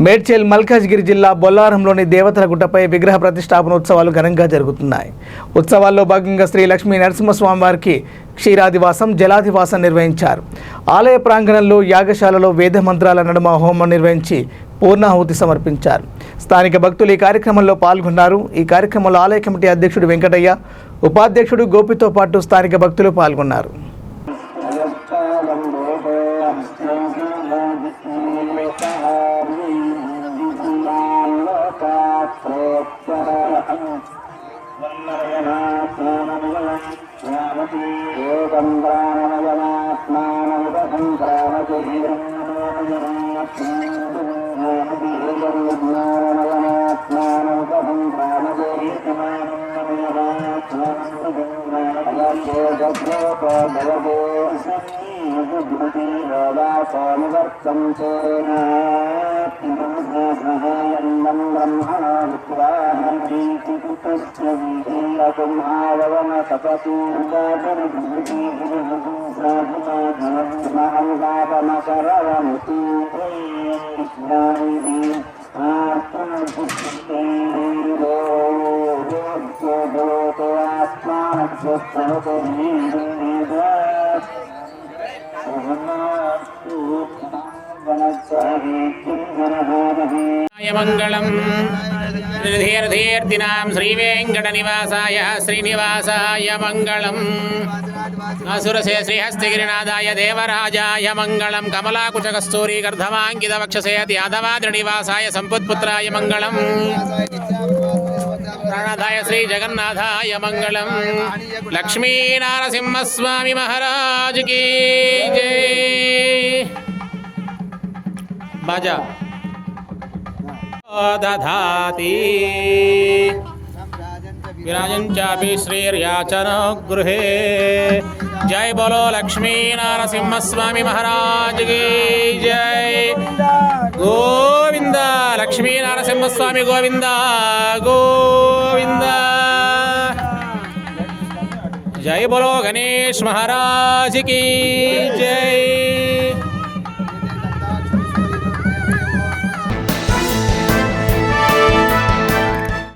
మేడ్చల్ మల్కాజ్గిరి జిల్లా బొల్లారంలోని దేవతల గుట్టపై విగ్రహ ప్రతిష్టాపనోత్సవాలు ఘనంగా జరుగుతున్నాయి. ఉత్సవాల్లో భాగంగా శ్రీ లక్ష్మీ నరసింహస్వామి వారికి క్షీరాదివాసం, జలాదివాసం నిర్వహించారు. ఆలయ ప్రాంగణంలో యాగశాలలో వేద మంత్రాల నడుమ హోమం నిర్వహించి పూర్ణాహుతి సమర్పించారు. స్థానిక భక్తులు ఈ కార్యక్రమంలో పాల్గొన్నారు. ఈ కార్యక్రమంలో ఆలయ కమిటీ అధ్యక్షుడు వెంకటయ్య, ఉపాధ్యక్షుడు గోపితో పాటు స్థానిక భక్తులు పాల్గొన్నారు. మంగళం ధీర్ధినాం శ్రీవేంకటనివాసాయ శ్రీనివాసాయ మంగళం అసురసే శ్రీహస్తగిరినాథాయ దేవరాజాయ మంగళం కమలాకుచకస్తూరీ గర్ధమాంకిత వక్షసే యాదవాద్రినివాసాయ సంపత్పుత్రాయ మంగళం ప్రాణాధాయ శ్రీ జగన్నాథాయ మంగళం లక్ష్మీ నరసింహస్వామి మహారాజ్ కీ జై. బాజా దధాతి విరాజంచాపి శ్రీర్యాచన గృహే. జై బోలో లక్ష్మీ నరసింహస్వామి మహారాజ్ కీ జై. గోవింద లక్ష్మీ నరసింహస్వామి గోవింద గోవింద. జై బోలో గణేష్ మహారాజ్ కీ జై.